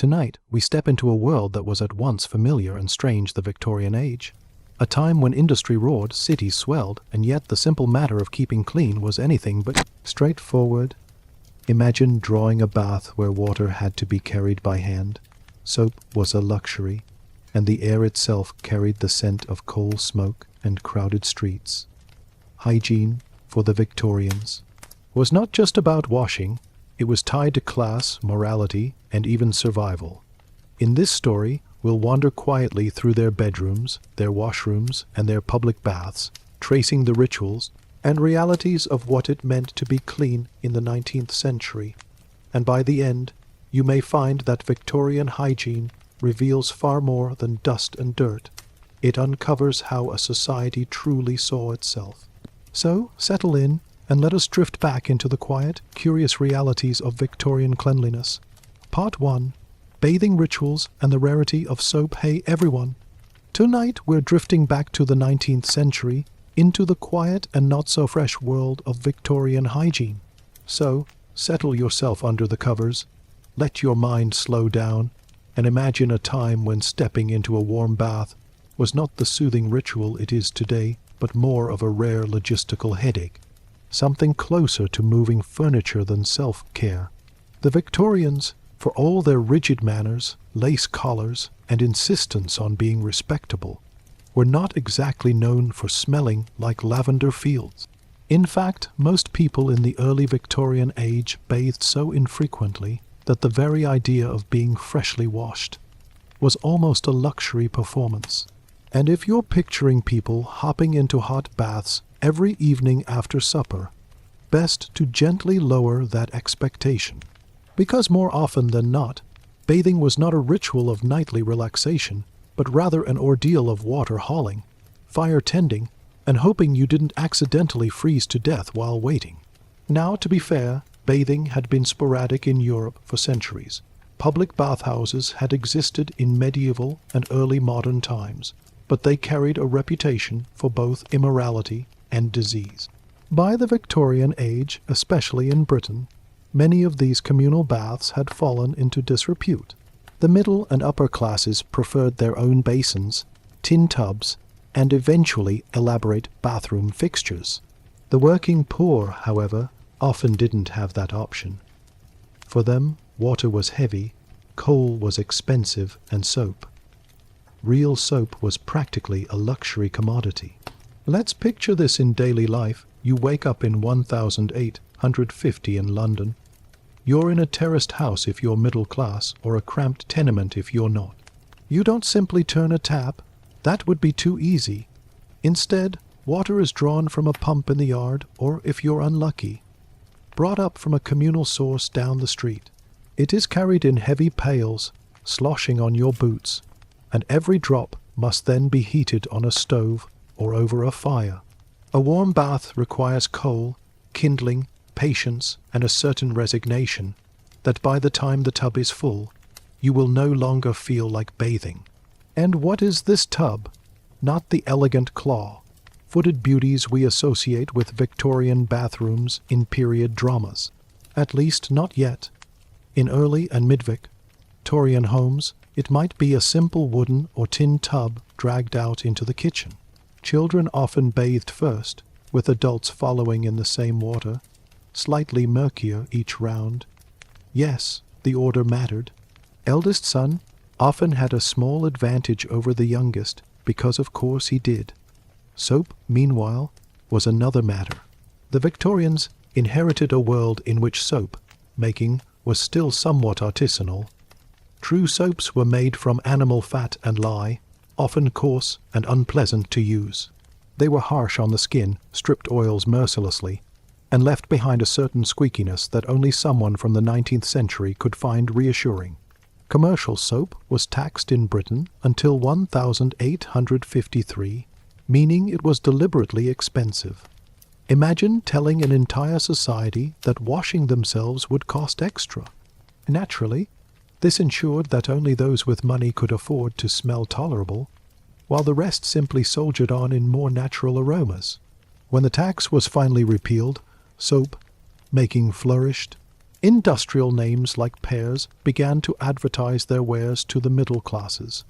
Tonight, we step into a world that was at once familiar and strange, the Victorian age. A time when industry roared, cities swelled, and yet the simple matter of keeping clean was anything but straightforward. Imagine drawing a bath where water had to be carried by hand. Soap was a luxury, and the air itself carried the scent of coal smoke and crowded streets. Hygiene, for the Victorians, was not just about washing. It was tied to class, morality, and even survival. In this story, we'll wander quietly through their bedrooms, their washrooms, and their public baths, tracing the rituals and realities of what it meant to be clean in the 19th century. And by the end, you may find that Victorian hygiene reveals far more than dust and dirt. It uncovers how a society truly saw itself. So, settle in and let us drift back into the quiet, curious realities of Victorian cleanliness. Part 1. Bathing Rituals and the Rarity of Soap. Hey everyone! Tonight we're drifting back to the 19th century, into the quiet and not-so-fresh world of Victorian hygiene. So, settle yourself under the covers, let your mind slow down, and imagine a time when stepping into a warm bath was not the soothing ritual it is today, but more of a rare logistical headache. Something closer to moving furniture than self-care. The Victorians, for all their rigid manners, lace collars, and insistence on being respectable, were not exactly known for smelling like lavender fields. In fact, most people in the early Victorian age bathed so infrequently that the very idea of being freshly washed was almost a luxury performance. And if you're picturing people hopping into hot baths every evening after supper, best to gently lower that expectation. Because more often than not, bathing was not a ritual of nightly relaxation, but rather an ordeal of water hauling, fire tending, and hoping you didn't accidentally freeze to death while waiting. Now, to be fair, bathing had been sporadic in Europe for centuries. Public bathhouses had existed in medieval and early modern times, but they carried a reputation for both immorality and disease. By the Victorian age, especially in Britain, many of these communal baths had fallen into disrepute. The middle and upper classes preferred their own basins, tin tubs, and eventually elaborate bathroom fixtures. The working poor, however, often didn't have that option. For them, water was heavy, coal was expensive, and soap. Real soap was practically a luxury commodity. Let's picture this in daily life. You wake up in 1850 in London. You're in a terraced house if you're middle class, or a cramped tenement if you're not. You don't simply turn a tap. That would be too easy. Instead, water is drawn from a pump in the yard, or if you're unlucky, brought up from a communal source down the street. It is carried in heavy pails, sloshing on your boots, and every drop must then be heated on a stove or over a fire. A warm bath requires coal, kindling, patience, and a certain resignation that by the time the tub is full, you will no longer feel like bathing. And what is this tub? Not the elegant claw-footed beauties we associate with Victorian bathrooms in period dramas. At least not yet. In early and mid-Victorian homes, it might be a simple wooden or tin tub dragged out into the kitchen. Children often bathed first, with adults following in the same water, slightly murkier each round. Yes, the order mattered. Eldest son often had a small advantage over the youngest, because of course he did. Soap, meanwhile, was another matter. The Victorians inherited a world in which soap making was still somewhat artisanal. True soaps were made from animal fat and lye, often coarse and unpleasant to use. They were harsh on the skin, stripped oils mercilessly, and left behind a certain squeakiness that only someone from the 19th century could find reassuring. Commercial soap was taxed in Britain until 1853, meaning it was deliberately expensive. Imagine telling an entire society that washing themselves would cost extra. Naturally, this ensured that only those with money could afford to smell tolerable, while the rest simply soldiered on in more natural aromas. When the tax was finally repealed, soap making flourished. Industrial names like Pears began to advertise their wares to the middle classes,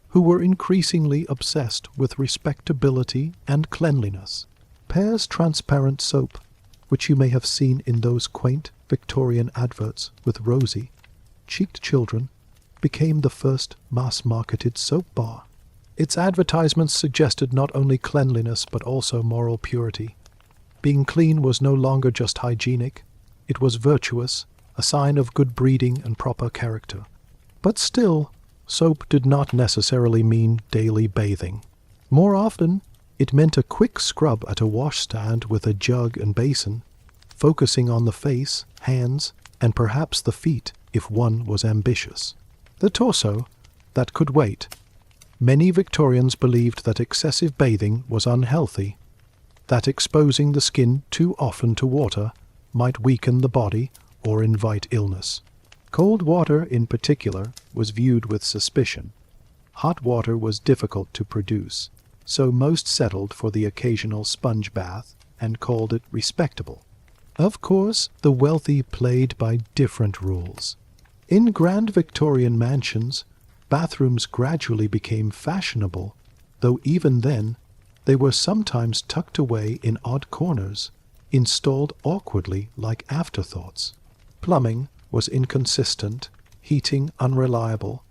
who were increasingly obsessed with respectability and cleanliness. Pears transparent soap, which you may have seen in those quaint Victorian adverts with rosy, cheeked children, became the first mass-marketed soap bar. Its advertisements suggested not only cleanliness but also moral purity. Being clean was no longer just hygienic, it was virtuous, a sign of good breeding and proper character. But still, soap did not necessarily mean daily bathing. More often, it meant a quick scrub at a washstand with a jug and basin, focusing on the face, hands, and perhaps the feet if one was ambitious. The torso, that could wait. Many Victorians believed that excessive bathing was unhealthy, that exposing the skin too often to water might weaken the body or invite illness. Cold water, in particular, was viewed with suspicion. Hot water was difficult to produce, so most settled for the occasional sponge bath and called it respectable. Of course, the wealthy played by different rules. In grand Victorian mansions, bathrooms gradually became fashionable, though even then they were sometimes tucked away in odd corners, installed awkwardly like afterthoughts. Plumbing was inconsistent, heating unreliable,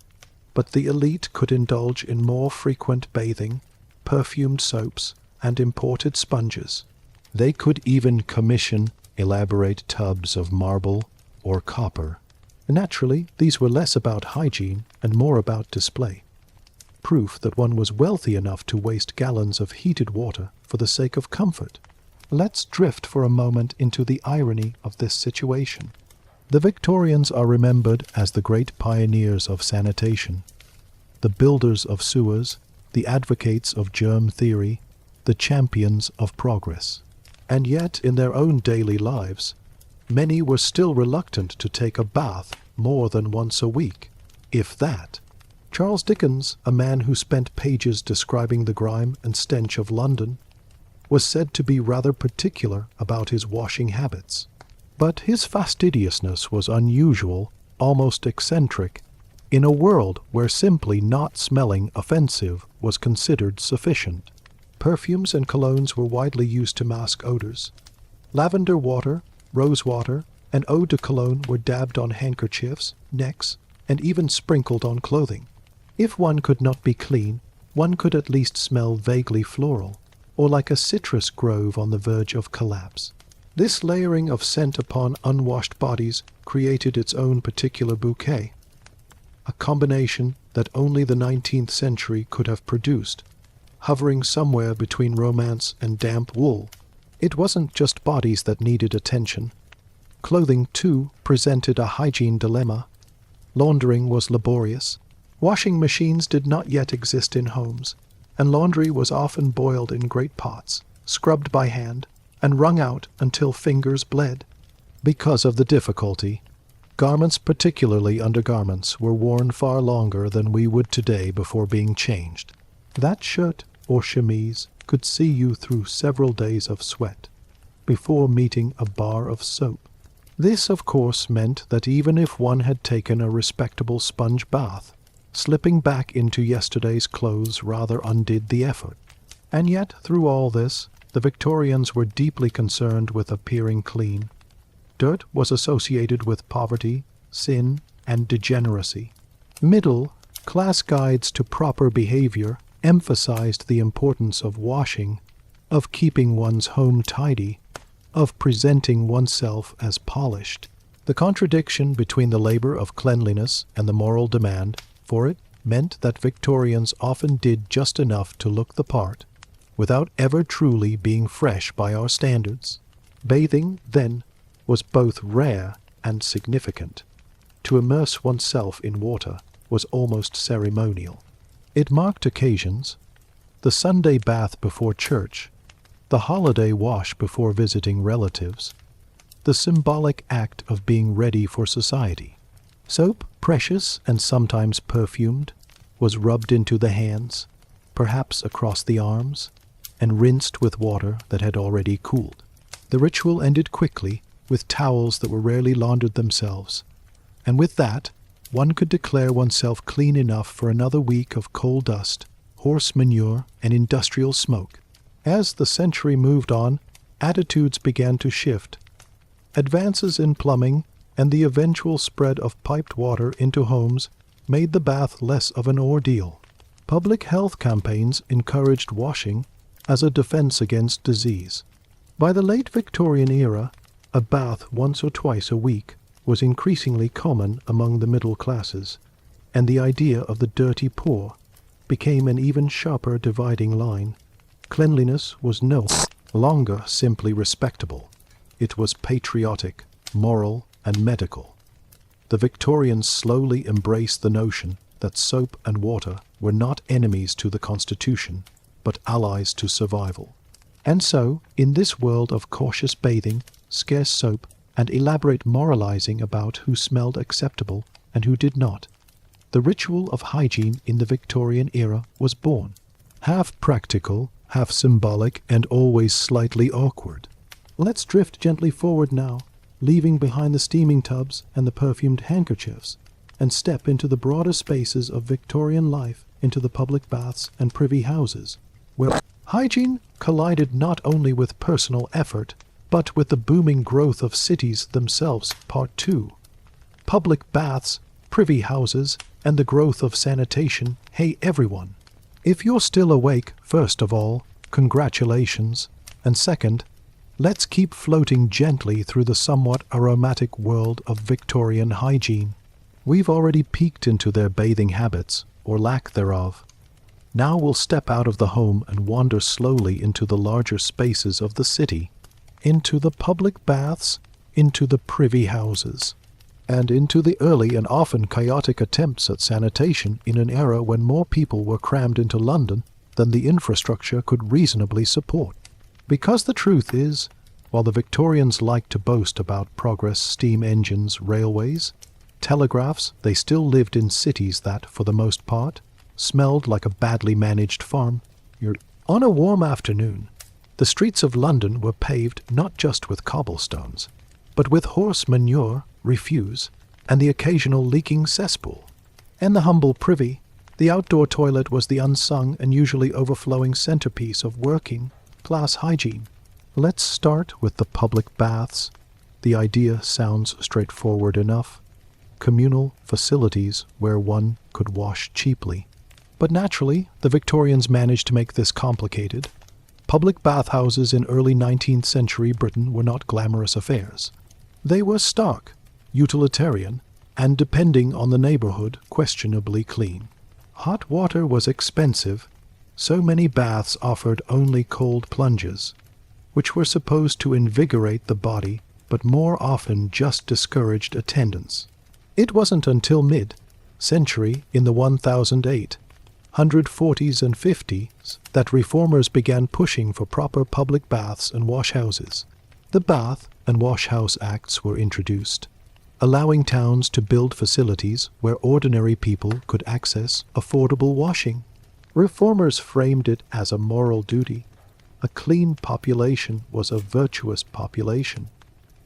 but the elite could indulge in more frequent bathing, perfumed soaps, and imported sponges. They could even commission elaborate tubs of marble or copper. Naturally, these were less about hygiene and more about display. Proof that one was wealthy enough to waste gallons of heated water for the sake of comfort. Let's drift for a moment into the irony of this situation. The Victorians are remembered as the great pioneers of sanitation, the builders of sewers, the advocates of germ theory, the champions of progress. And yet, in their own daily lives, many were still reluctant to take a bath more than once a week, if that. Charles Dickens, a man who spent pages describing the grime and stench of London, was said to be rather particular about his washing habits. But his fastidiousness was unusual, almost eccentric, in a world where simply not smelling offensive was considered sufficient. Perfumes and colognes were widely used to mask odors. Lavender water, rose water, and eau de cologne were dabbed on handkerchiefs, necks, and even sprinkled on clothing. If one could not be clean, one could at least smell vaguely floral, or like a citrus grove on the verge of collapse. This layering of scent upon unwashed bodies created its own particular bouquet, a combination that only the 19th century could have produced, hovering somewhere between romance and damp wool. It wasn't just bodies that needed attention. Clothing, too, presented a hygiene dilemma. Laundering was laborious. Washing machines did not yet exist in homes, and laundry was often boiled in great pots, scrubbed by hand, and wrung out until fingers bled. Because of the difficulty, garments, particularly undergarments, were worn far longer than we would today before being changed. That shirt or chemise could see you through several days of sweat before meeting a bar of soap. This, of course, meant that even if one had taken a respectable sponge bath, slipping back into yesterday's clothes rather undid the effort. And yet, through all this, the Victorians were deeply concerned with appearing clean. Dirt was associated with poverty, sin, and degeneracy. Middle-class guides to proper behavior emphasized the importance of washing, of keeping one's home tidy, of presenting oneself as polished. The contradiction between the labor of cleanliness and the moral demand for it meant that Victorians often did just enough to look the part, without ever truly being fresh by our standards. Bathing, then, was both rare and significant. To immerse oneself in water was almost ceremonial. It marked occasions, the Sunday bath before church, the holiday wash before visiting relatives, the symbolic act of being ready for society. Soap, precious and sometimes perfumed, was rubbed into the hands, perhaps across the arms, and rinsed with water that had already cooled. The ritual ended quickly, with towels that were rarely laundered themselves. And with that, one could declare oneself clean enough for another week of coal dust, horse manure, and industrial smoke. As the century moved on, attitudes began to shift. Advances in plumbing and the eventual spread of piped water into homes made the bath less of an ordeal. Public health campaigns encouraged washing as a defense against disease. By the late Victorian era, a bath once or twice a week was increasingly common among the middle classes, and the idea of the dirty poor became an even sharper dividing line. Cleanliness was no longer simply respectable. It was patriotic, moral, and medical. The Victorians slowly embraced the notion that soap and water were not enemies to the Constitution, but allies to survival. And so, in this world of cautious bathing, scarce soap, and elaborate moralizing about who smelled acceptable and who did not, the ritual of hygiene in the Victorian era was born, half practical, half symbolic, and always slightly awkward. Let's drift gently forward now, leaving behind the steaming tubs and the perfumed handkerchiefs, and step into the broader spaces of Victorian life, into the public baths and privy houses, where hygiene collided not only with personal effort, but with the booming growth of cities themselves. Part 2. Public baths, privy houses, and the growth of sanitation. Hey everyone! If you're still awake, first of all, congratulations, and second, let's keep floating gently through the somewhat aromatic world of Victorian hygiene. We've already peeked into their bathing habits, or lack thereof. Now we'll step out of the home and wander slowly into the larger spaces of the city, into the public baths, into the privy houses, and into the early and often chaotic attempts at sanitation in an era when more people were crammed into London than the infrastructure could reasonably support. Because the truth is, while the Victorians liked to boast about progress, steam engines, railways, telegraphs, they still lived in cities that, for the most part, smelled like a badly managed farm. On a warm afternoon, the streets of London were paved not just with cobblestones, but with horse manure, refuse, and the occasional leaking cesspool. In the humble privy, the outdoor toilet was the unsung and usually overflowing centerpiece of working-class hygiene. Let's start with the public baths. The idea sounds straightforward enough. Communal facilities where one could wash cheaply. But naturally, the Victorians managed to make this complicated. Public bathhouses in early 19th century Britain were not glamorous affairs. They were stark, utilitarian, and depending on the neighborhood, questionably clean. Hot water was expensive. So many baths offered only cold plunges, which were supposed to invigorate the body, but more often just discouraged attendance. It wasn't until mid-century, in the 1008, 140s and 50s, that reformers began pushing for proper public baths and washhouses. The Bath and Washhouse Acts were introduced, allowing towns to build facilities where ordinary people could access affordable washing. Reformers framed it as a moral duty. A clean population was a virtuous population,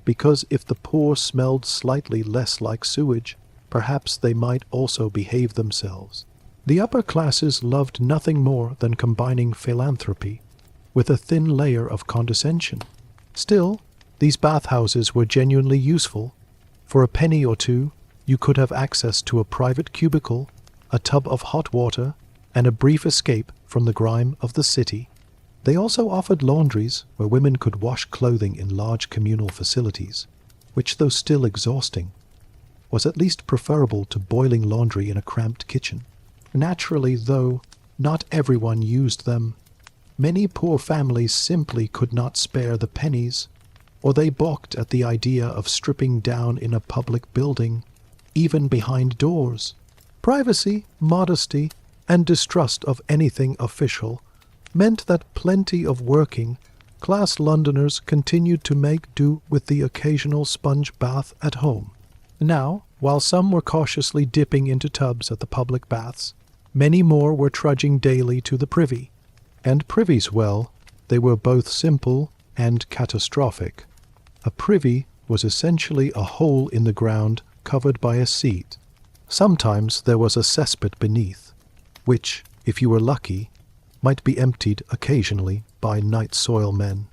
because if the poor smelled slightly less like sewage, perhaps they might also behave themselves. The upper classes loved nothing more than combining philanthropy with a thin layer of condescension. Still, these bathhouses were genuinely useful. For a penny or two, you could have access to a private cubicle, a tub of hot water, and a brief escape from the grime of the city. They also offered laundries where women could wash clothing in large communal facilities, which, though still exhausting, was at least preferable to boiling laundry in a cramped kitchen. Naturally, though, not everyone used them. Many poor families simply could not spare the pennies, or they balked at the idea of stripping down in a public building, even behind doors. Privacy, modesty, and distrust of anything official meant that plenty of working-class Londoners continued to make do with the occasional sponge bath at home. Now, while some were cautiously dipping into tubs at the public baths, many more were trudging daily to the privy. And privies, well, they were both simple and catastrophic. A privy was essentially a hole in the ground covered by a seat. Sometimes there was a cesspit beneath, which, if you were lucky, might be emptied occasionally by night soil men,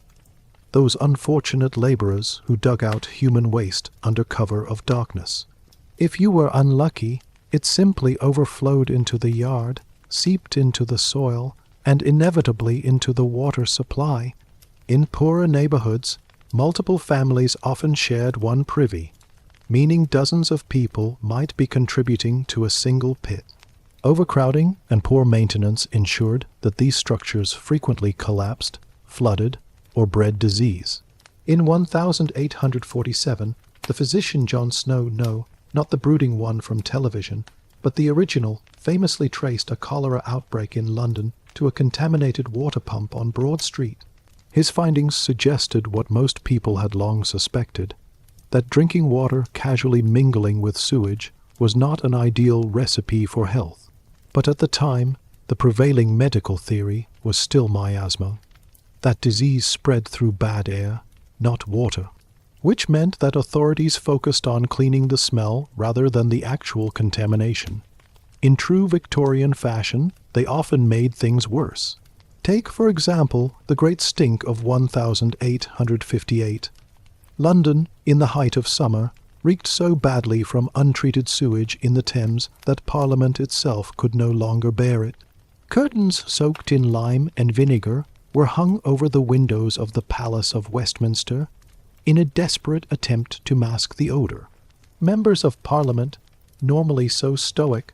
those unfortunate laborers who dug out human waste under cover of darkness. If you were unlucky, it simply overflowed into the yard, seeped into the soil, and inevitably into the water supply. In poorer neighborhoods, multiple families often shared one privy, meaning dozens of people might be contributing to a single pit. Overcrowding and poor maintenance ensured that these structures frequently collapsed, flooded, or bred disease. In 1847, the physician John Snow, no, not the brooding one from television, but the original, famously traced a cholera outbreak in London to a contaminated water pump on Broad Street. His findings suggested what most people had long suspected, that drinking water casually mingling with sewage was not an ideal recipe for health. But at the time, the prevailing medical theory was still miasma, that disease spread through bad air, not water, which meant that authorities focused on cleaning the smell rather than the actual contamination. In true Victorian fashion, they often made things worse. Take, for example, the Great Stink of 1858. London, in the height of summer, reeked so badly from untreated sewage in the Thames that Parliament itself could no longer bear it. Curtains soaked in lime and vinegar were hung over the windows of the Palace of Westminster in a desperate attempt to mask the odor. Members of Parliament, normally so stoic,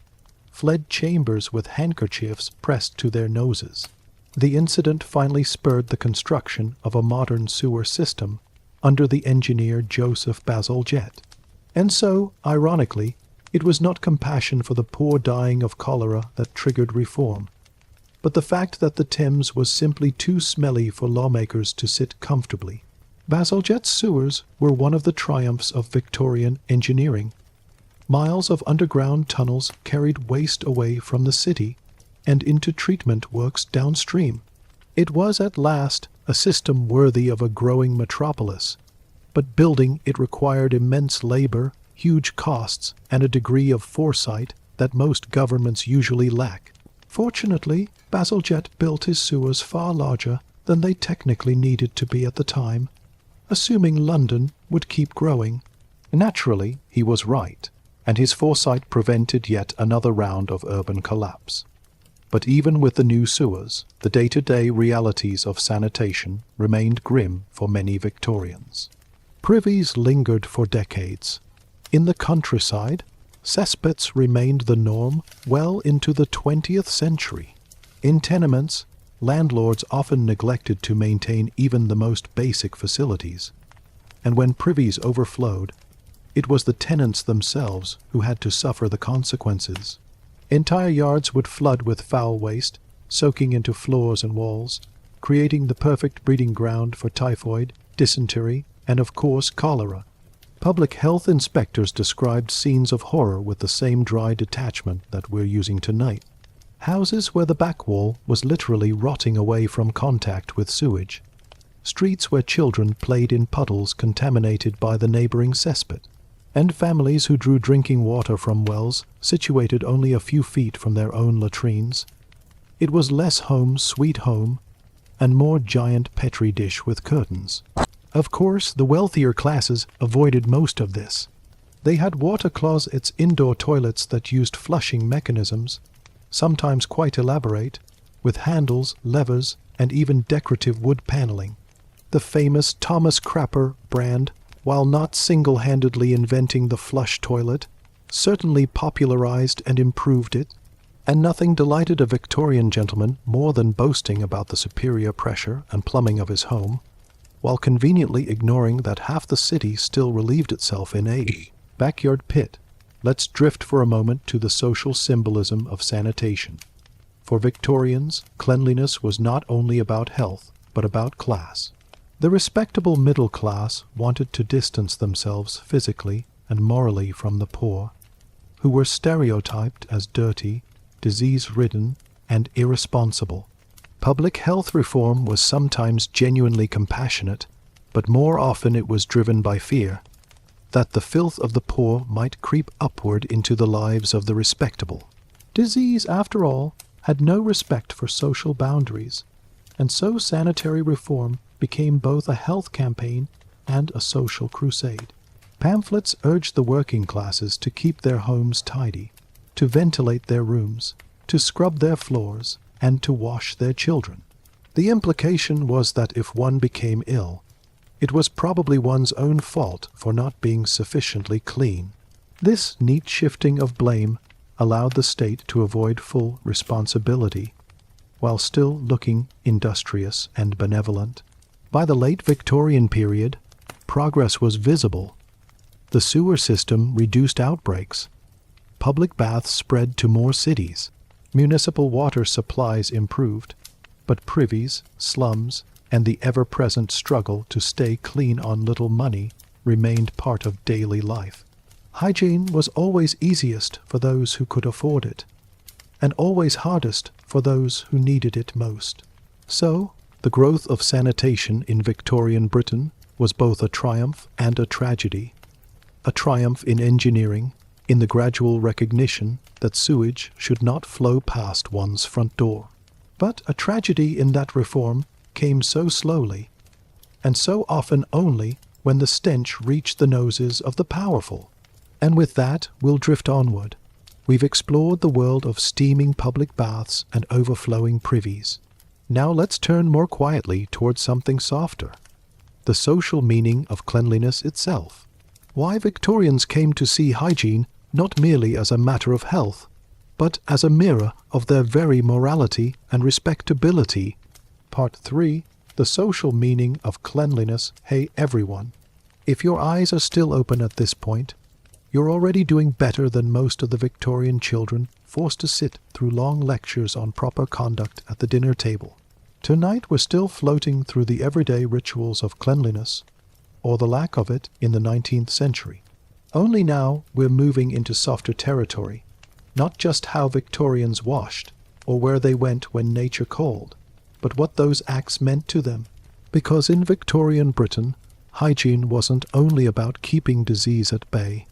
fled chambers with handkerchiefs pressed to their noses. The incident finally spurred the construction of a modern sewer system under the engineer Joseph Bazalgette. And so, ironically, it was not compassion for the poor dying of cholera that triggered reform, but the fact that the Thames was simply too smelly for lawmakers to sit comfortably. Bazalgette's sewers were one of the triumphs of Victorian engineering. Miles of underground tunnels carried waste away from the city and into treatment works downstream. It was at last a system worthy of a growing metropolis, but building it required immense labor, huge costs, and a degree of foresight that most governments usually lack. Fortunately, Bazalgette built his sewers far larger than they technically needed to be at the time, assuming London would keep growing. Naturally, he was right, and his foresight prevented yet another round of urban collapse. But even with the new sewers, the day-to-day realities of sanitation remained grim for many Victorians. Privies lingered for decades. In the countryside, cesspits remained the norm well into the 20th century. In tenements, landlords often neglected to maintain even the most basic facilities, and when privies overflowed, it was the tenants themselves who had to suffer the consequences. Entire yards would flood with foul waste, soaking into floors and walls, creating the perfect breeding ground for typhoid, dysentery, and of course cholera. Public health inspectors described scenes of horror with the same dry detachment that we're using tonight. Houses where the back wall was literally rotting away from contact with sewage. Streets where children played in puddles contaminated by the neighboring cesspit. And families who drew drinking water from wells situated only a few feet from their own latrines. It was less home, sweet home, and more giant petri dish with curtains. Of course, the wealthier classes avoided most of this. They had water closets, indoor toilets that used flushing mechanisms, sometimes quite elaborate, with handles, levers, and even decorative wood paneling. The famous Thomas Crapper brand, while not single-handedly inventing the flush toilet, certainly popularized and improved it, and nothing delighted a Victorian gentleman more than boasting about the superior pressure and plumbing of his home, while conveniently ignoring that half the city still relieved itself in a backyard pit. Let's drift for a moment to the social symbolism of sanitation. For Victorians, cleanliness was not only about health, but about class. The respectable middle class wanted to distance themselves physically and morally from the poor, who were stereotyped as dirty, disease-ridden, and irresponsible. Public health reform was sometimes genuinely compassionate, but more often it was driven by fear. that the filth of the poor might creep upward into the lives of the respectable. Disease, after all, had no respect for social boundaries, and so sanitary reform became both a health campaign and a social crusade. Pamphlets urged the working classes to keep their homes tidy, to ventilate their rooms, to scrub their floors, and to wash their children. The implication was that if one became ill, it was probably one's own fault for not being sufficiently clean. This neat shifting of blame allowed the state to avoid full responsibility, while still looking industrious and benevolent. By the late Victorian period, progress was visible. The sewer system reduced outbreaks. Public baths spread to more cities. Municipal water supplies improved, but privies, slums, and the ever-present struggle to stay clean on little money remained part of daily life. Hygiene was always easiest for those who could afford it, and always hardest for those who needed it most. So, the growth of sanitation in Victorian Britain was both a triumph and a tragedy. A triumph in engineering, in the gradual recognition that sewage should not flow past one's front door. But a tragedy in that reform came so slowly, and so often only when the stench reached the noses of the powerful. And with that, we'll drift onward. We've explored the world of steaming public baths and overflowing privies. Now let's turn more quietly towards something softer. The social meaning of cleanliness itself. Why Victorians came to see hygiene not merely as a matter of health, but as a mirror of their very morality and respectability. Part 3. The social meaning of cleanliness. Hey everyone. If your eyes are still open at this point, you're already doing better than most of the Victorian children forced to sit through long lectures on proper conduct at the dinner table. Tonight we're still floating through the everyday rituals of cleanliness, or the lack of it in the 19th century. Only now we're moving into softer territory, not just how Victorians washed, or where they went when nature called, but what those acts meant to them. Because in Victorian Britain, hygiene wasn't only about keeping disease at bay.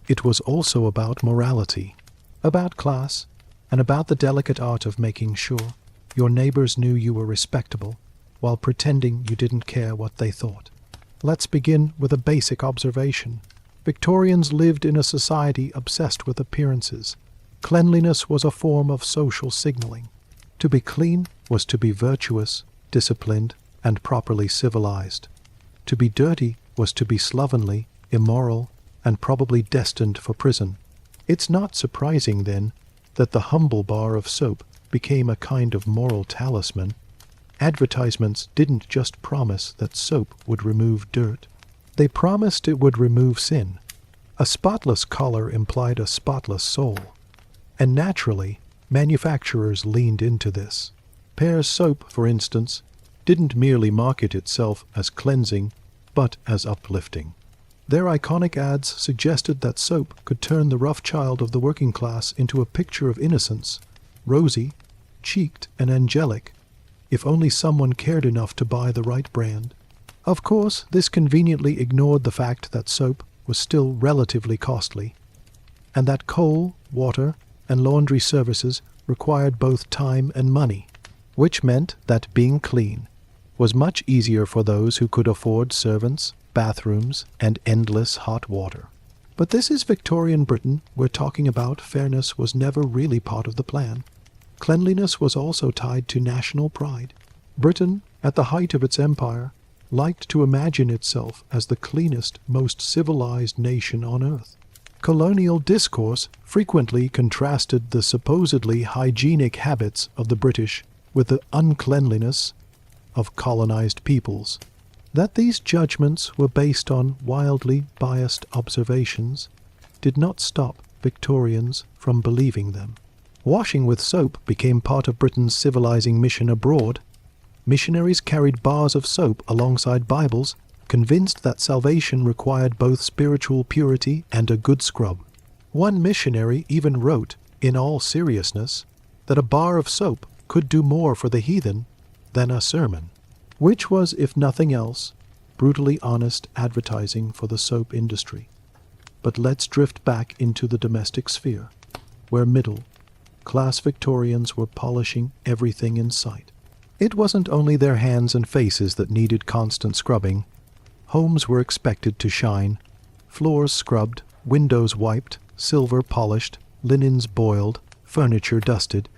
It was also about morality, about class, and about the delicate art of making sure your neighbors knew you were respectable, while pretending you didn't care what they thought. Let's begin with a basic observation. Victorians lived in a society obsessed with appearances. Cleanliness was a form of social signaling. To be clean was to be virtuous, disciplined, and properly civilized. To be dirty was to be slovenly, immoral, and probably destined for prison. It's not surprising, then, that the humble bar of soap became a kind of moral talisman. Advertisements didn't just promise that soap would remove dirt. They promised it would remove sin. A spotless collar implied a spotless soul. And naturally, manufacturers leaned into this. Pear's soap, for instance, didn't merely market itself as cleansing, but as uplifting. Their iconic ads suggested that soap could turn the rough child of the working class into a picture of innocence, rosy, cheeked, and angelic, if only someone cared enough to buy the right brand. Of course, this conveniently ignored the fact that soap was still relatively costly, and that coal, water, and laundry services required both time and money, which meant that being clean was much easier for those who could afford servants, bathrooms, and endless hot water. But this is Victorian Britain. We're talking about fairness was never really part of the plan. Cleanliness was also tied to national pride. Britain, at the height of its empire, liked to imagine itself as the cleanest, most civilized nation on earth. Colonial discourse frequently contrasted the supposedly hygienic habits of the British with the uncleanliness of colonized peoples. That these judgments were based on wildly biased observations did not stop Victorians from believing them. Washing with soap became part of Britain's civilizing mission abroad. Missionaries carried bars of soap alongside Bibles, convinced that salvation required both spiritual purity and a good scrub. One missionary even wrote, in all seriousness, that a bar of soap could do more for the heathen than a sermon, which was, if nothing else, brutally honest advertising for the soap industry. But let's drift back into the domestic sphere, where middle-class Victorians were polishing everything in sight. It wasn't only their hands and faces that needed constant scrubbing. Homes were expected to shine, floors scrubbed, windows wiped, silver polished, linens boiled, furniture dusted,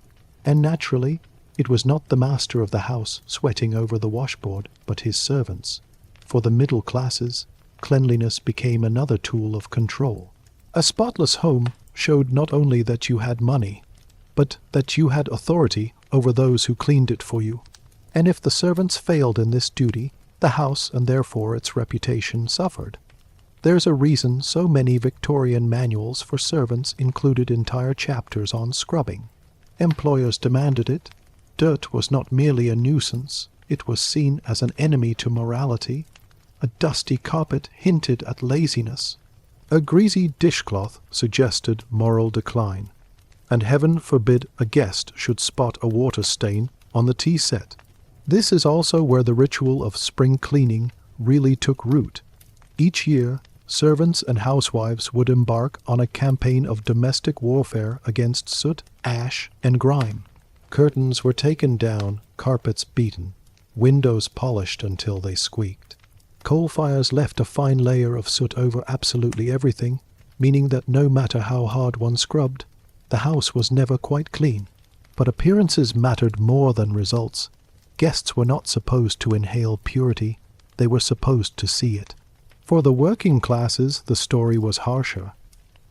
and naturally, it was not the master of the house sweating over the washboard, but his servants. For the middle classes, cleanliness became another tool of control. A spotless home showed not only that you had money, but that you had authority over those who cleaned it for you. And if the servants failed in this duty, the house and therefore its reputation suffered. There's a reason so many Victorian manuals for servants included entire chapters on scrubbing. Employers demanded it. Dirt was not merely a nuisance, it was seen as an enemy to morality. A dusty carpet hinted at laziness. A greasy dishcloth suggested moral decline. And heaven forbid a guest should spot a water stain on the tea set. This is also where the ritual of spring cleaning really took root. Each year, servants and housewives would embark on a campaign of domestic warfare against soot, ash, and grime. Curtains were taken down, carpets beaten, windows polished until they squeaked. Coal fires left a fine layer of soot over absolutely everything, meaning that no matter how hard one scrubbed, the house was never quite clean. But appearances mattered more than results. Guests were not supposed to inhale purity, they were supposed to see it. For the working classes, the story was harsher.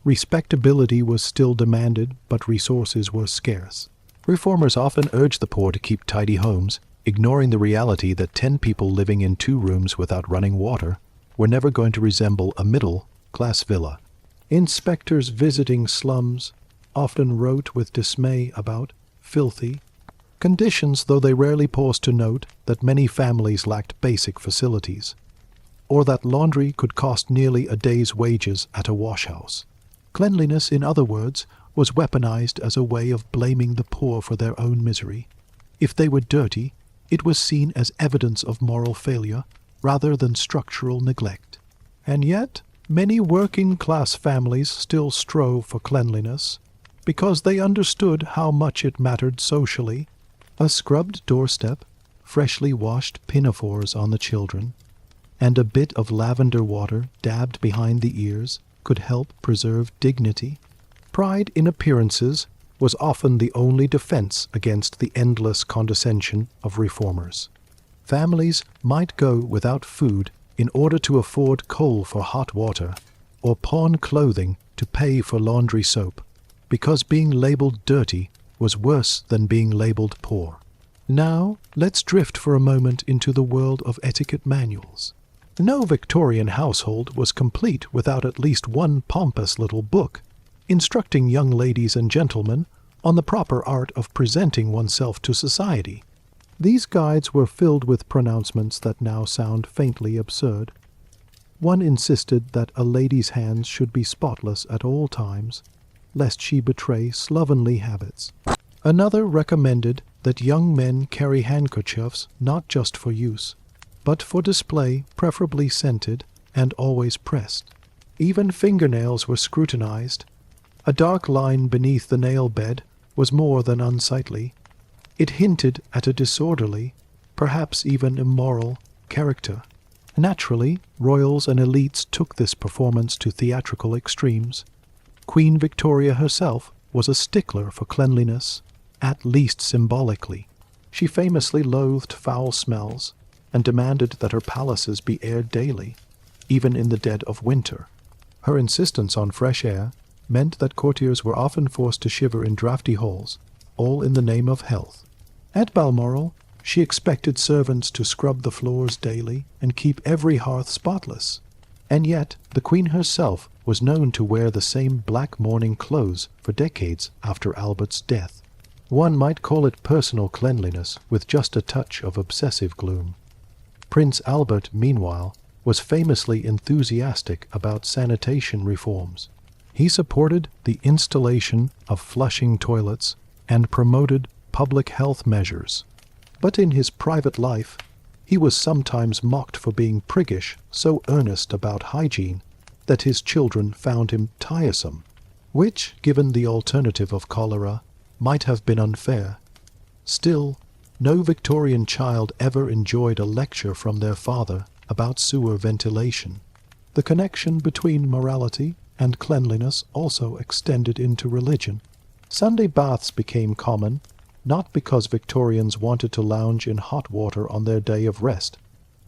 Respectability was still demanded, but resources were scarce. Reformers often urged the poor to keep tidy homes, ignoring the reality that 10 people living in 2 rooms without running water were never going to resemble a middle-class villa. Inspectors visiting slums often wrote with dismay about filthy conditions, though they rarely paused to note that many families lacked basic facilities, or that laundry could cost nearly a day's wages at a washhouse. Cleanliness, in other words, was weaponized as a way of blaming the poor for their own misery. If they were dirty, it was seen as evidence of moral failure rather than structural neglect. And yet, many working-class families still strove for cleanliness because they understood how much it mattered socially. A scrubbed doorstep, freshly washed pinafores on the children, and a bit of lavender water dabbed behind the ears could help preserve dignity. Pride in appearances was often the only defense against the endless condescension of reformers. Families might go without food in order to afford coal for hot water, or pawn clothing to pay for laundry soap, because being labeled dirty was worse than being labeled poor. Now, let's drift for a moment into the world of etiquette manuals. No Victorian household was complete without at least one pompous little book, instructing young ladies and gentlemen on the proper art of presenting oneself to society. These guides were filled with pronouncements that now sound faintly absurd. One insisted that a lady's hands should be spotless at all times, lest she betray slovenly habits. Another recommended that young men carry handkerchiefs not just for use, but for display, preferably scented and always pressed. Even fingernails were scrutinized. A dark line beneath the nail bed was more than unsightly. It hinted at a disorderly, perhaps even immoral, character. Naturally, royals and elites took this performance to theatrical extremes. Queen Victoria herself was a stickler for cleanliness, at least symbolically. She famously loathed foul smells and demanded that her palaces be aired daily, even in the dead of winter. Her insistence on fresh air meant that courtiers were often forced to shiver in draughty halls, all in the name of health. At Balmoral, she expected servants to scrub the floors daily and keep every hearth spotless. And yet, the Queen herself was known to wear the same black mourning clothes for decades after Albert's death. One might call it personal cleanliness with just a touch of obsessive gloom. Prince Albert, meanwhile, was famously enthusiastic about sanitation reforms. He supported the installation of flushing toilets and promoted public health measures. But in his private life, he was sometimes mocked for being priggish, so earnest about hygiene that his children found him tiresome, which, given the alternative of cholera, might have been unfair. Still, no Victorian child ever enjoyed a lecture from their father about sewer ventilation. The connection between morality and cleanliness also extended into religion. Sunday baths became common, not because Victorians wanted to lounge in hot water on their day of rest,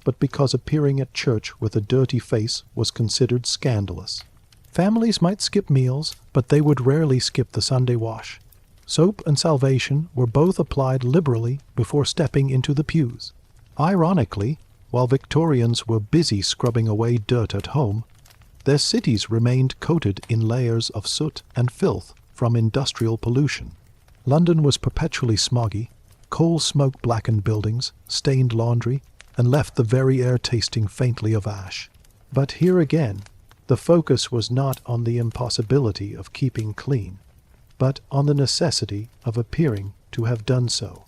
but because appearing at church with a dirty face was considered scandalous. Families might skip meals, but they would rarely skip the Sunday wash. Soap and salvation were both applied liberally before stepping into the pews. Ironically, while Victorians were busy scrubbing away dirt at home, their cities remained coated in layers of soot and filth from industrial pollution. London was perpetually smoggy, coal smoke blackened buildings, stained laundry, and left the very air tasting faintly of ash. But here again, the focus was not on the impossibility of keeping clean, but on the necessity of appearing to have done so.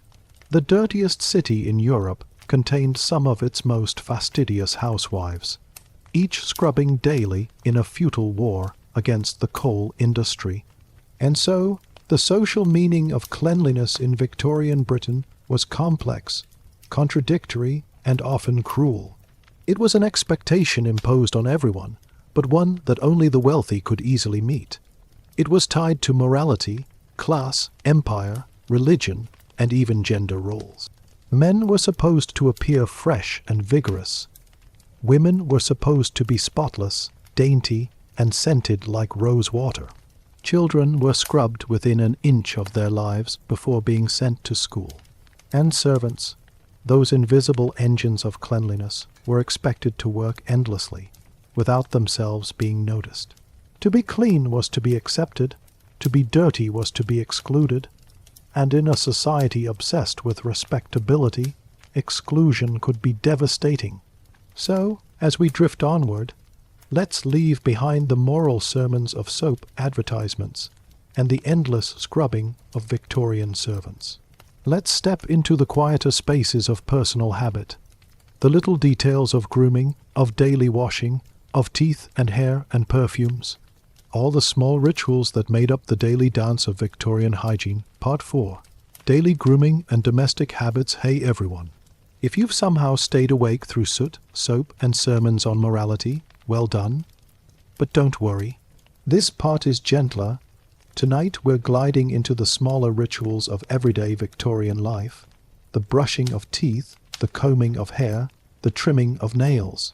The dirtiest city in Europe contained some of its most fastidious housewives, each scrubbing daily in a futile war against the coal industry. And so, the social meaning of cleanliness in Victorian Britain was complex, contradictory, and often cruel. It was an expectation imposed on everyone, but one that only the wealthy could easily meet. It was tied to morality, class, empire, religion, and even gender roles. Men were supposed to appear fresh and vigorous. Women were supposed to be spotless, dainty, and scented like rose water. Children were scrubbed within an inch of their lives before being sent to school. And servants, those invisible engines of cleanliness, were expected to work endlessly, without themselves being noticed. To be clean was to be accepted, to be dirty was to be excluded, and in a society obsessed with respectability, exclusion could be devastating. So, as we drift onward, let's leave behind the moral sermons of soap advertisements and the endless scrubbing of Victorian servants. Let's step into the quieter spaces of personal habit, the little details of grooming, of daily washing, of teeth and hair and perfumes, all the small rituals that made up the daily dance of Victorian hygiene. Part 4. Daily grooming and domestic habits. Hey everyone. If you've somehow stayed awake through soot, soap, and sermons on morality, well done. But don't worry. This part is gentler. Tonight we're gliding into the smaller rituals of everyday Victorian life, the brushing of teeth, the combing of hair, the trimming of nails.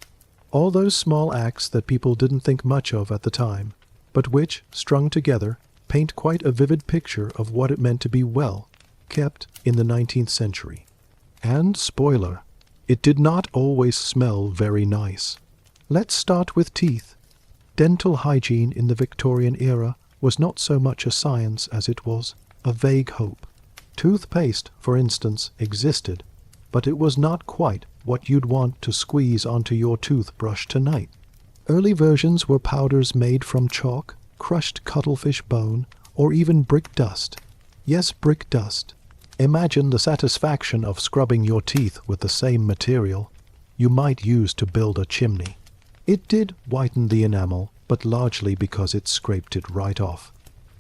All those small acts that people didn't think much of at the time, but which, strung together, paint quite a vivid picture of what it meant to be well kept in the 19th century. And, spoiler, it did not always smell very nice. Let's start with teeth. Dental hygiene in the Victorian era was not so much a science as it was a vague hope. Toothpaste, for instance, existed, but it was not quite what you'd want to squeeze onto your toothbrush tonight. Early versions were powders made from chalk, crushed cuttlefish bone, or even brick dust. Yes, brick dust. Imagine the satisfaction of scrubbing your teeth with the same material you might use to build a chimney. It did whiten the enamel, but largely because it scraped it right off.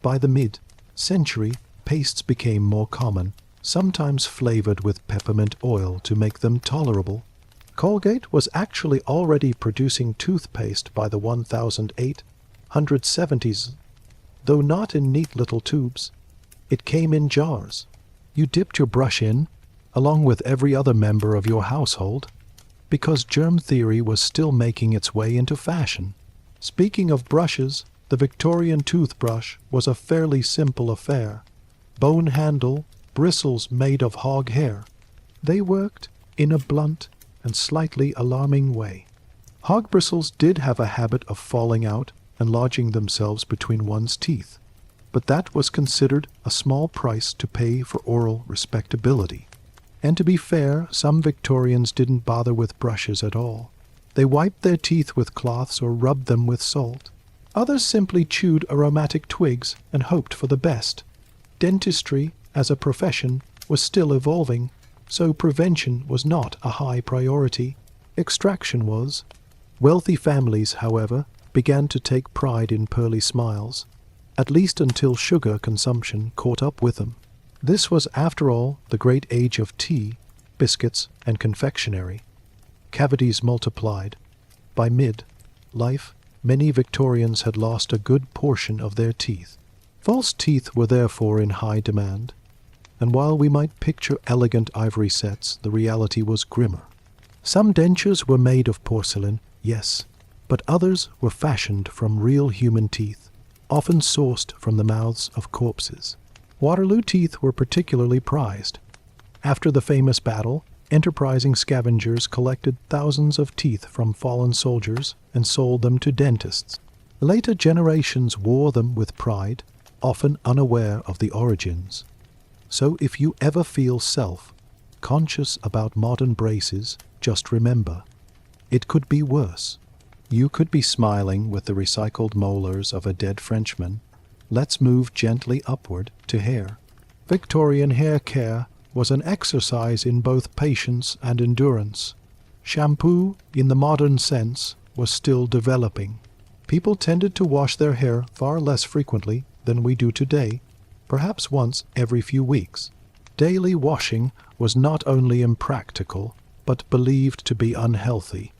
By the mid-century, pastes became more common, sometimes flavored with peppermint oil to make them tolerable. Colgate was actually already producing toothpaste by the 1870s, though not in neat little tubes. It came in jars. You dipped your brush in, along with every other member of your household, because germ theory was still making its way into fashion. Speaking of brushes, the Victorian toothbrush was a fairly simple affair. Bone handle, bristles made of hog hair. They worked in a blunt and slightly alarming way. Hog bristles did have a habit of falling out and lodging themselves between one's teeth, but that was considered a small price to pay for oral respectability. And to be fair, some Victorians didn't bother with brushes at all. They wiped their teeth with cloths or rubbed them with salt. Others simply chewed aromatic twigs and hoped for the best. Dentistry, as a profession, was still evolving, so prevention was not a high priority. Extraction was. Wealthy families, however, began to take pride in pearly smiles, at least until sugar consumption caught up with them. This was, after all, the great age of tea, biscuits, and confectionery. Cavities multiplied. By mid-life, many Victorians had lost a good portion of their teeth. False teeth were therefore in high demand, and while we might picture elegant ivory sets, the reality was grimmer. Some dentures were made of porcelain, yes, but others were fashioned from real human teeth, often sourced from the mouths of corpses. Waterloo teeth were particularly prized. After the famous battle, enterprising scavengers collected thousands of teeth from fallen soldiers and sold them to dentists. Later generations wore them with pride, often unaware of the origins. So if you ever feel self-conscious about modern braces, just remember, it could be worse. You could be smiling with the recycled molars of a dead Frenchman. Let's move gently upward to hair. Victorian hair care was an exercise in both patience and endurance. Shampoo, in the modern sense, was still developing. People tended to wash their hair far less frequently than we do today, perhaps once every few weeks. Daily washing was not only impractical, but believed to be unhealthy.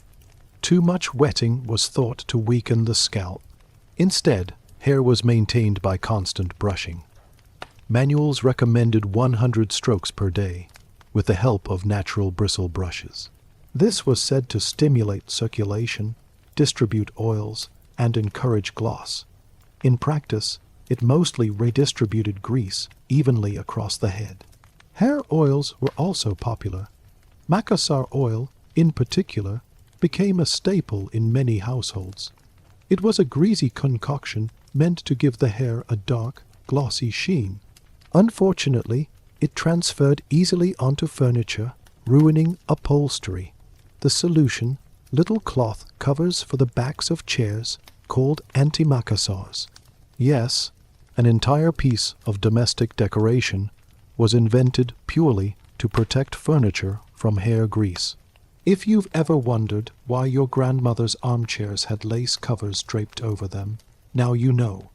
Too much wetting was thought to weaken the scalp. Instead, hair was maintained by constant brushing. Manuals recommended 100 strokes per day, with the help of natural bristle brushes. This was said to stimulate circulation, distribute oils, and encourage gloss. In practice, it mostly redistributed grease evenly across the head. Hair oils were also popular. Macassar oil, in particular, became a staple in many households. It was a greasy concoction meant to give the hair a dark, glossy sheen. Unfortunately, it transferred easily onto furniture, ruining upholstery. The solution, little cloth covers for the backs of chairs, called antimacassars. Yes, an entire piece of domestic decoration was invented purely to protect furniture from hair grease. If you've ever wondered why your grandmother's armchairs had lace covers draped over them, now you know.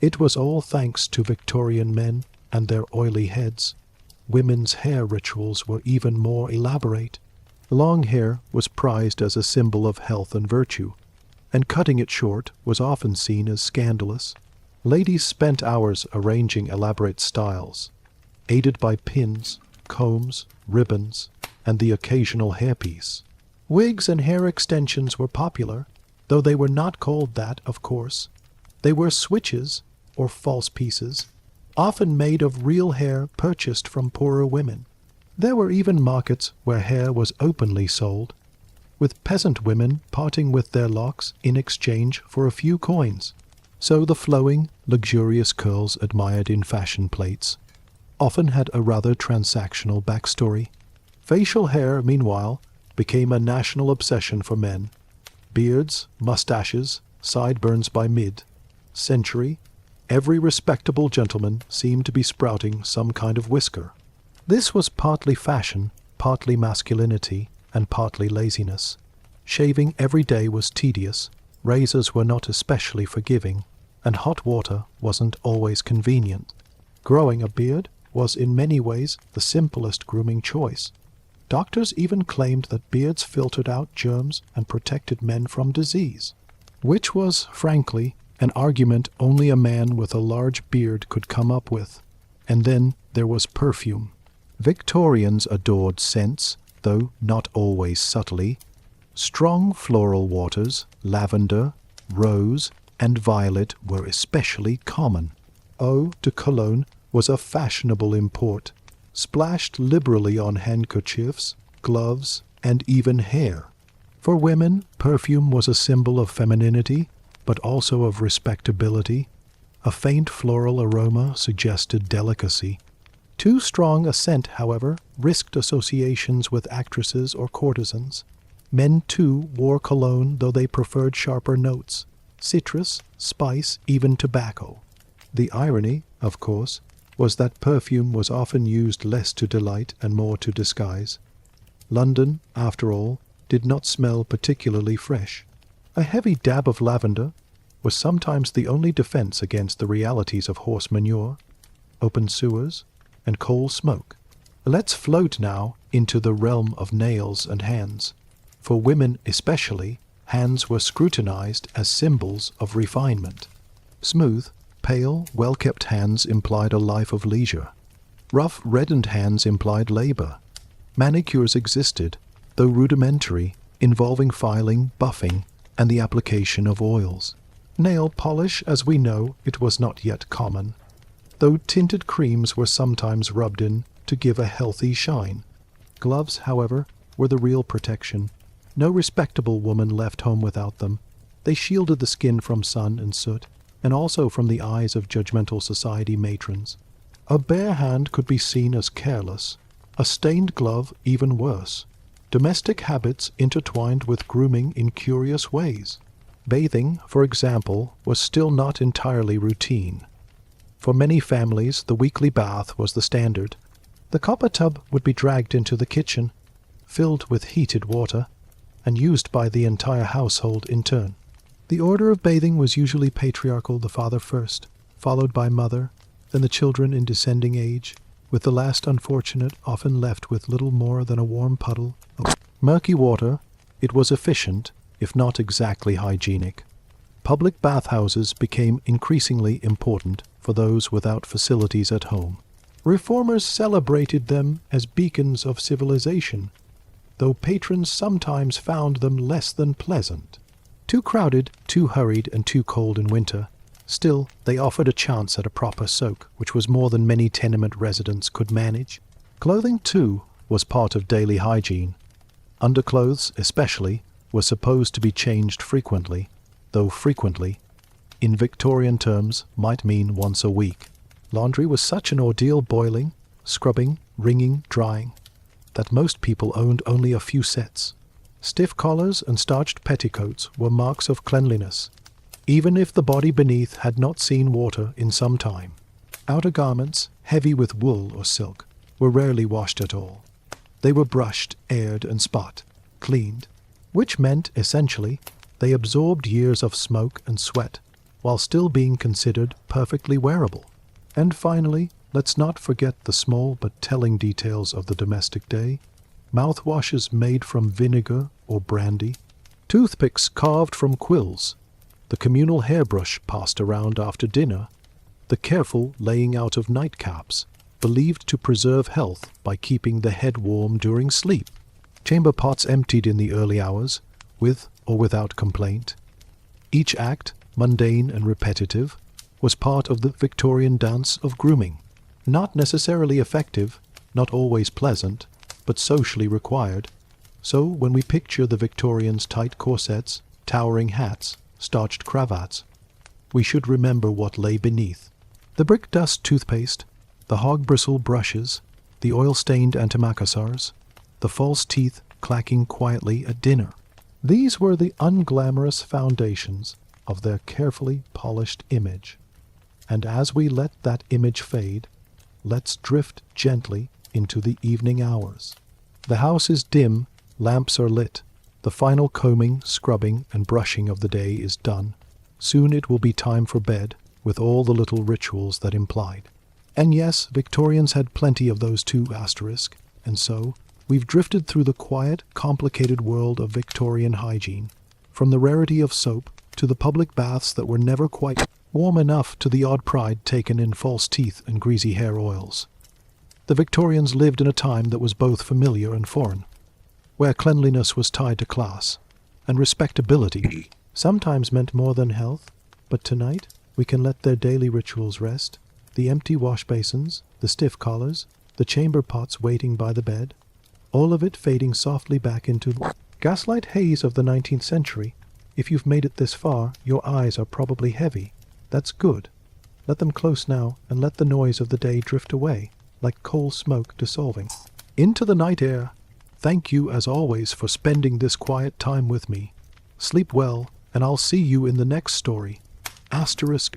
It was all thanks to Victorian men and their oily heads. Women's hair rituals were even more elaborate. Long hair was prized as a symbol of health and virtue, and cutting it short was often seen as scandalous. Ladies spent hours arranging elaborate styles, aided by pins, combs, ribbons, and the occasional hairpiece. Wigs and hair extensions were popular, though they were not called that, of course. They were switches, or false pieces, often made of real hair purchased from poorer women. There were even markets where hair was openly sold, with peasant women parting with their locks in exchange for a few coins. So the flowing, luxurious curls admired in fashion plates often had a rather transactional backstory. Facial hair, meanwhile, became a national obsession for men. Beards, mustaches, sideburns by mid-century, every respectable gentleman seemed to be sprouting some kind of whisker. This was partly fashion, partly masculinity, and partly laziness. Shaving every day was tedious, razors were not especially forgiving, and hot water wasn't always convenient. Growing a beard was in many ways the simplest grooming choice. Doctors even claimed that beards filtered out germs and protected men from disease, which was, frankly, an argument only a man with a large beard could come up with. And then there was perfume. Victorians adored scents, though not always subtly. Strong floral waters, lavender, rose, and violet were especially common. Eau de Cologne was of fashionable import, splashed liberally on handkerchiefs, gloves, and even hair. For women, perfume was a symbol of femininity, but also of respectability. A faint floral aroma suggested delicacy. Too strong a scent, however, risked associations with actresses or courtesans. Men, too, wore cologne, though they preferred sharper notes, citrus, spice, even tobacco. The irony, of course, was that perfume was often used less to delight and more to disguise. London, after all, did not smell particularly fresh. A heavy dab of lavender was sometimes the only defense against the realities of horse manure, open sewers, and coal smoke. Let's float now into the realm of nails and hands. For women especially, hands were scrutinized as symbols of refinement. Smooth, pale, well-kept hands implied a life of leisure. Rough, reddened hands implied labor. Manicures existed, though rudimentary, involving filing, buffing, and the application of oils. Nail polish, as we know, it was not yet common, though tinted creams were sometimes rubbed in to give a healthy shine. Gloves, however, were the real protection. No respectable woman left home without them. They shielded the skin from sun and soot, and also from the eyes of judgmental society matrons. A bare hand could be seen as careless, a stained glove even worse. Domestic habits intertwined with grooming in curious ways. Bathing, for example, was still not entirely routine. For many families, the weekly bath was the standard. The copper tub would be dragged into the kitchen, filled with heated water, and used by the entire household in turn. The order of bathing was usually patriarchal, the father first, followed by mother, then the children in descending age, with the last unfortunate often left with little more than a warm puddle of murky water. It was efficient, if not exactly hygienic. Public bathhouses became increasingly important for those without facilities at home. Reformers celebrated them as beacons of civilization, though patrons sometimes found them less than pleasant. Too crowded, too hurried, and too cold in winter, still they offered a chance at a proper soak, which was more than many tenement residents could manage. Clothing, too, was part of daily hygiene. Underclothes, especially, were supposed to be changed frequently, though frequently, in Victorian terms, might mean once a week. Laundry was such an ordeal, boiling, scrubbing, wringing, drying, that most people owned only a few sets. Stiff collars and starched petticoats were marks of cleanliness, even if the body beneath had not seen water in some time. Outer garments, heavy with wool or silk, were rarely washed at all. They were brushed, aired, and spot, cleaned, which meant, essentially, they absorbed years of smoke and sweat, while still being considered perfectly wearable. And finally, let's not forget the small but telling details of the domestic day. Mouthwashes made from vinegar or brandy, toothpicks carved from quills, the communal hairbrush passed around after dinner, the careful laying out of nightcaps, believed to preserve health by keeping the head warm during sleep, chamber pots emptied in the early hours, with or without complaint. Each act, mundane and repetitive, was part of the Victorian dance of grooming, not necessarily effective, not always pleasant, but socially required. So when we picture the Victorians' tight corsets, towering hats, starched cravats, we should remember what lay beneath. The brick dust toothpaste, the hog bristle brushes, the oil-stained antimacassars, the false teeth clacking quietly at dinner. These were the unglamorous foundations of their carefully polished image. And as we let that image fade, let's drift gently into the evening hours. The house is dim, lamps are lit, the final combing, scrubbing, and brushing of the day is done. Soon it will be time for bed, with all the little rituals that implied. And yes, Victorians had plenty of those too, asterisk, and so we've drifted through the quiet, complicated world of Victorian hygiene, from the rarity of soap to the public baths that were never quite warm enough to the odd pride taken in false teeth and greasy hair oils. The Victorians lived in a time that was both familiar and foreign, where cleanliness was tied to class, and respectability sometimes meant more than health. But tonight we can let their daily rituals rest, the empty wash basins, the stiff collars, the chamber pots waiting by the bed, all of it fading softly back into the gaslight haze of the 19th century. If you've made it this far, your eyes are probably heavy. That's good. Let them close now, and let the noise of the day drift away, like coal smoke dissolving into the night air. Thank you, as always, for spending this quiet time with me. Sleep well, and I'll see you in the next story. Asterisk.